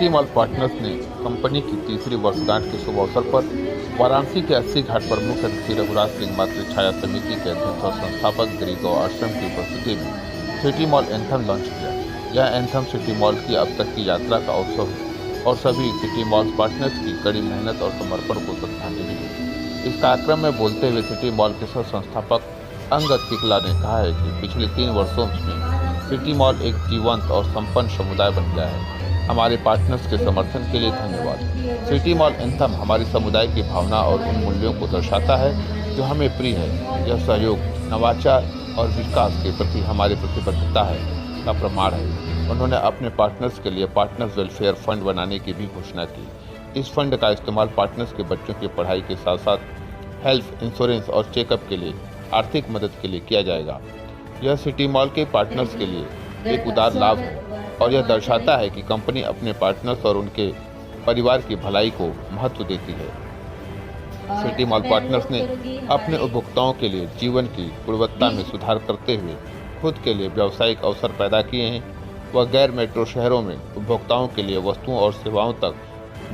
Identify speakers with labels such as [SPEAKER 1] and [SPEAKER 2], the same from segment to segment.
[SPEAKER 1] City mall partners ने company की तीसरी वर्षगांठ के शुभ अवसर पर वाराणसी के 80 घाट पर मुख्य अतिथि रघुराज सिंह मातृ छाया समिति के अध्यक्ष और संस्थापक गिरिगौ आश्रम की उपस्थिति में सिटी मॉल एंथम लॉन्च किया। यह एंथम सिटी मॉल की अब तक की यात्रा का उत्सव है और सभी सिटी मॉल पार्टनर्स की कड़ी मेहनत और समर्पण को श्रद्धांजलि है। इस कार्यक्रम में बोलते हुए सिटी मॉल के सह संस्थापक अंगद किकला ने कहा है कि पिछले 3 वर्षों में सिटी मॉल एक जीवंत और संपन्न समुदाय बन गया है। हमारे पार्टनर्स के समर्थन के लिए धन्यवाद। सिटी मॉल एंथम हमारी समुदाय की भावना और उन मूल्यों को दर्शाता है जो हमें प्रिय है। यह सहयोग, नवाचार और विकास के प्रति हमारी प्रतिबद्धता है का प्रमाण है। उन्होंने अपने पार्टनर्स के लिए पार्टनर्स वेलफेयर फंड बनाने की भी घोषणा की। इस फंड का इस्तेमाल पार्टनर्स के बच्चों की पढ़ाई के साथ साथ हेल्थ इंश्योरेंस और चेकअप के लिए आर्थिक मदद के लिए किया जाएगा। यह सिटी मॉल के पार्टनर्स के लिए एक उदार लाभ है और यह दर्शाता है कि कंपनी अपने पार्टनर्स और उनके परिवार की भलाई को महत्व देती है। सिटी मॉल पार्टनर्स ने अपने उपभोक्ताओं के लिए जीवन की गुणवत्ता में सुधार करते हुए खुद के लिए व्यावसायिक अवसर पैदा किए हैं। वह गैर मेट्रो शहरों में उपभोक्ताओं के लिए वस्तुओं और सेवाओं तक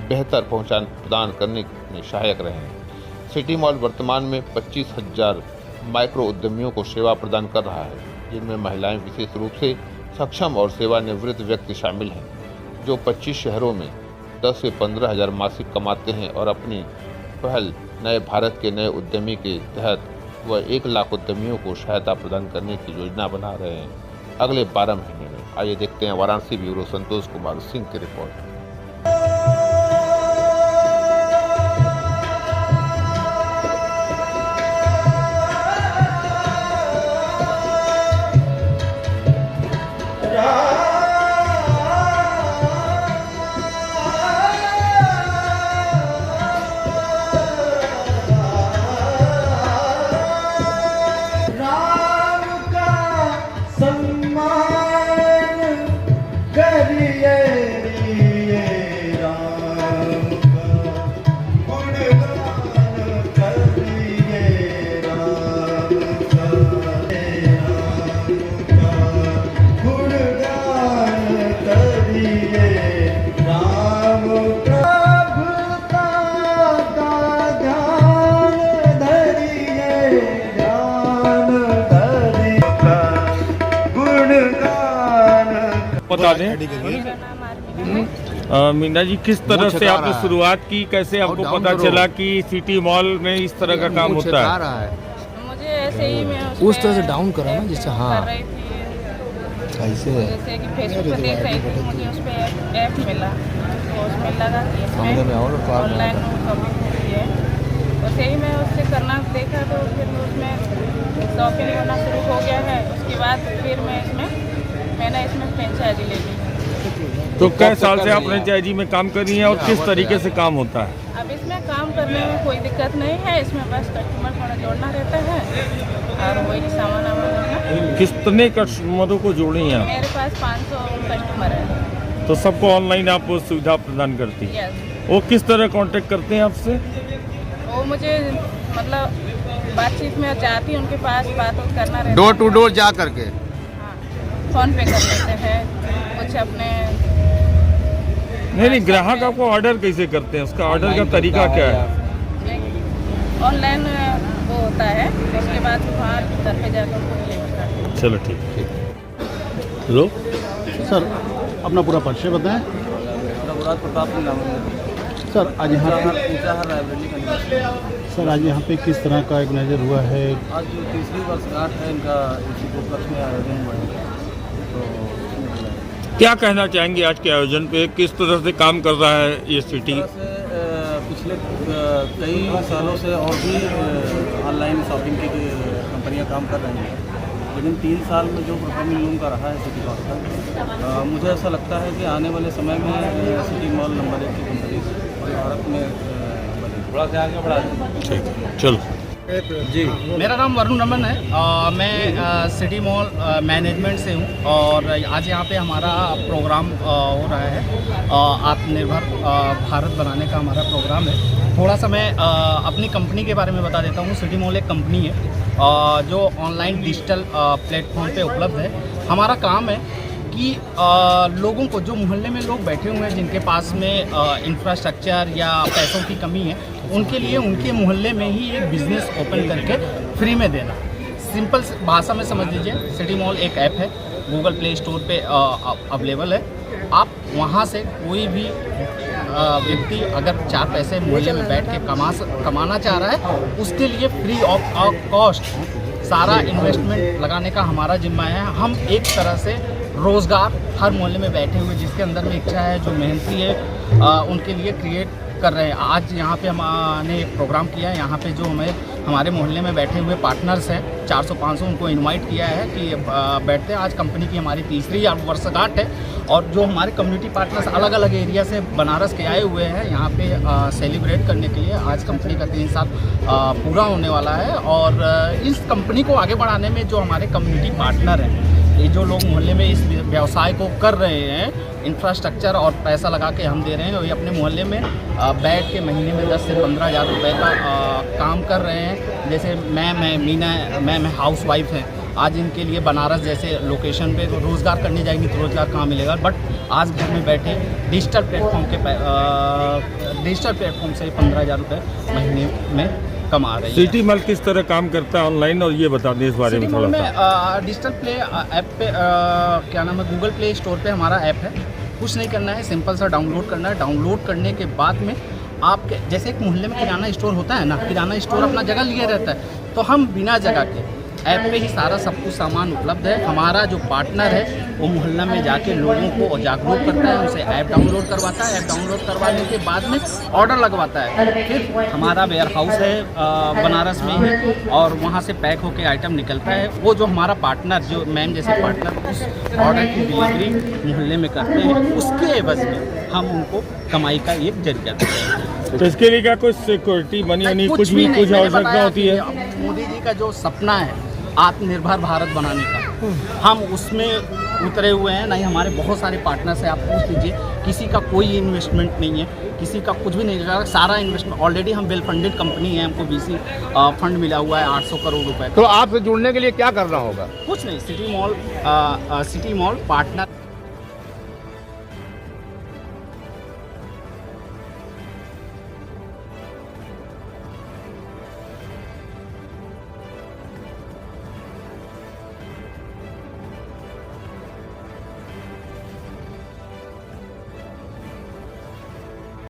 [SPEAKER 1] बेहतर पहुंचान प्रदान करने में सहायक रहे हैं। सिटी मॉल वर्तमान में 25,000 माइक्रो उद्यमियों को सेवा प्रदान कर रहा है, जिनमें महिलाएं विशेष रूप से सक्षम और सेवानिवृत्त व्यक्ति शामिल हैं, जो 25 शहरों में 10 से 15,000 मासिक कमाते हैं और अपनी पहल नए भारत के नए उद्यमी के तहत वह 1 लाख उद्यमियों को सहायता प्रदान करने की योजना बना रहे हैं अगले 12 महीने में। आइए देखते हैं वाराणसी ब्यूरो संतोष कुमार सिंह की रिपोर्ट।
[SPEAKER 2] बता दें मीना जी, किस तरह से आपने शुरुआत की, कैसे आपको पता चला कि सिटी मॉल में इस तरह का काम होता है?
[SPEAKER 3] मुझे ऐसे ही मैं
[SPEAKER 4] उस तरह से डाउन करो ना जिससे हाँ
[SPEAKER 3] कैसे जैसे कि फेसबुक पे देख रही थी, मुझे उस पर ऐप मिला तो उसमें लगा कि इसमें ऑनलाइन शॉपिंग होती है। वैसे ही मैं उससे करना देखा तो फिर उसमें शॉपिंग होना शुरू हो गया है। उसके बाद फिर मैंने इसमें फ्रेंचाइजी ले ली।
[SPEAKER 2] तो कई साल से आप फ्रेंचाइजी में काम कर रही हैं और किस तरीके से काम होता है?
[SPEAKER 3] अब इसमें काम करने में कोई दिक्कत नहीं है। इसमें बस कस्टमर थोड़ा जोड़ना रहता है और वही सामान हमें।
[SPEAKER 2] कितने कस्टमरों को जोड़ी हैं?
[SPEAKER 3] मेरे पास 500 कस्टमर है।
[SPEAKER 2] तो सबको ऑनलाइन आप सुविधा प्रदान करती हैं? वो किस तरह कांटेक्ट करते हैं आपसे?
[SPEAKER 3] वो मुझे मतलब बातचीत में जाती उनके पास बात करना रहता है,
[SPEAKER 4] डोर टू डोर जा करके।
[SPEAKER 3] हाँ, फोन पे कर लेते हैं कुछ अपने।
[SPEAKER 2] नहीं, ग्राहक आपको ऑर्डर कैसे करते हैं? उसका ऑर्डर का तरीका क्या है?
[SPEAKER 3] ऑनलाइन वो होता है, उसके बाद वहाँ घर पे जाकर।
[SPEAKER 2] चलो ठीक। हेलो
[SPEAKER 5] सर, अपना पूरा परिचय बताएं। सर आज यहाँ पे किस तरह का ऑर्गेनाइजर हुआ है?
[SPEAKER 6] आज जो तीसरी वर्षगांठ है इनका, इसी उपलक्ष्य में आयोजन हुआ है। तो
[SPEAKER 2] क्या कहना चाहेंगे आज के आयोजन पे? किस तरह से काम कर रहा है ये सिटी?
[SPEAKER 6] पिछले कई सालों से और भी ऑनलाइन शॉपिंग की कंपनियां काम कर रही हैं, लेकिन 3 साल में जो परफॉर्मिंग उनका रहा है सिटी मॉल का, मुझे ऐसा लगता है कि आने वाले समय में सिटी मॉल नंबर 1 की कंपनी भारत में बड़ा से आगे बढ़ा।
[SPEAKER 2] ठीक, चलो
[SPEAKER 4] जी। मेरा नाम वरुण रमन है। मैं सिटी मॉल मैनेजमेंट से हूँ और आज यहाँ पे हमारा प्रोग्राम हो रहा है। आत्मनिर्भर भारत बनाने का हमारा प्रोग्राम है। थोड़ा सा मैं अपनी कंपनी के बारे में बता देता हूँ। सिटी मॉल एक कंपनी है जो ऑनलाइन डिजिटल प्लेटफॉर्म पे उपलब्ध है। हमारा काम है कि लोगों को, जो मोहल्ले में लोग बैठे हुए हैं जिनके पास में इंफ्रास्ट्रक्चर या पैसों की कमी है, उनके लिए उनके मोहल्ले में ही एक बिज़नेस ओपन करके फ्री में देना। सिंपल भाषा में समझ लीजिए, सिटी मॉल एक ऐप है, गूगल प्ले स्टोर पे अवेलेबल है। आप वहाँ से कोई भी व्यक्ति अगर 4 पैसे मोहल्ले में बैठ के कमाना चाह रहा है, उसके लिए फ्री ऑफ कॉस्ट सारा इन्वेस्टमेंट लगाने का हमारा जिम्मा है। हम एक तरह से रोज़गार हर मोहल्ले में बैठे हुए जिसके अंदर में इच्छा है, जो मेहनती है, उनके लिए क्रिएट कर रहे हैं। आज यहाँ पे हमने एक प्रोग्राम किया है। यहाँ पे जो हमारे मोहल्ले में बैठे हुए पार्टनर्स हैं 400-500, उनको इनवाइट किया है कि बैठते हैं। आज कंपनी की हमारी 3री वर्षगांठ है और जो हमारे कम्युनिटी पार्टनर्स अलग अलग एरिया से बनारस के आए हुए हैं यहाँ पे सेलिब्रेट करने के लिए। आज कंपनी का 3 साल पूरा होने वाला है और इस कंपनी को आगे बढ़ाने में जो हमारे कम्युनिटी पार्टनर हैं, ये जो लोग मोहल्ले में इस व्यवसाय को कर रहे हैं, इंफ्रास्ट्रक्चर और पैसा लगा के हम दे रहे हैं, और ये अपने मोहल्ले में बैठ के महीने में 10 से 15 हज़ार रुपये का काम कर रहे हैं। जैसे मैं हाउस वाइफ है, आज इनके लिए बनारस जैसे लोकेशन पे रोज़गार करने जाएंगे तो रोज़गार कहाँ मिलेगा, बट आज घर में बैठे डिजिटल प्लेटफॉर्म से 15,000 रुपये महीने में कमा रही है।
[SPEAKER 2] सिटी मॉल किस तरह काम करता है ऑनलाइन, और ये बता दें इस बारे में थोड़ा सा।
[SPEAKER 4] डिजिटल प्ले ऐप पे क्या नाम है, गूगल प्ले स्टोर पे हमारा ऐप है। कुछ नहीं करना है, सिंपल सा डाउनलोड करना है। डाउनलोड करने के बाद में आपके जैसे एक मोहल्ले में किराना स्टोर होता है ना, किराना स्टोर अपना जगह लिए रहता है, तो हम बिना जगह के ऐप पे ही सारा सब कुछ सामान उपलब्ध है। हमारा जो पार्टनर है वो मोहल्ला में जाके लोगों को जागरूक करता है, उनसे ऐप डाउनलोड करवाता है। ऐप डाउनलोड करवाने के बाद में ऑर्डर लगवाता है। फिर हमारा वेयर हाउस है बनारस में ही, और वहाँ से पैक होके आइटम निकलता है। वो जो हमारा पार्टनर, जो मैम जैसे पार्टनर उस ऑर्डर की डिलीवरी मोहल्ले में करते हैं, उसके एवज में हम उनको कमाई का एक जरिया देते हैं।
[SPEAKER 2] तो इसके लिए क्या कुछ सिक्योरिटी मनी कुछ आवश्यकता होती है?
[SPEAKER 4] मोदी जी का जो सपना है आत्मनिर्भर भारत बनाने का, हम उसमें उतरे हुए हैं। नहीं, हमारे बहुत सारे पार्टनर्स हैं, आप पूछ लीजिए, किसी का कोई इन्वेस्टमेंट नहीं है, किसी का कुछ भी नहीं है। सारा इन्वेस्टमेंट ऑलरेडी हम वेल फंडेड कंपनी है, हमको VC फंड मिला हुआ है 800 करोड़ रुपए।
[SPEAKER 7] तो आपसे जुड़ने के लिए क्या करना होगा?
[SPEAKER 4] कुछ नहीं, सिटी मॉल पार्टनर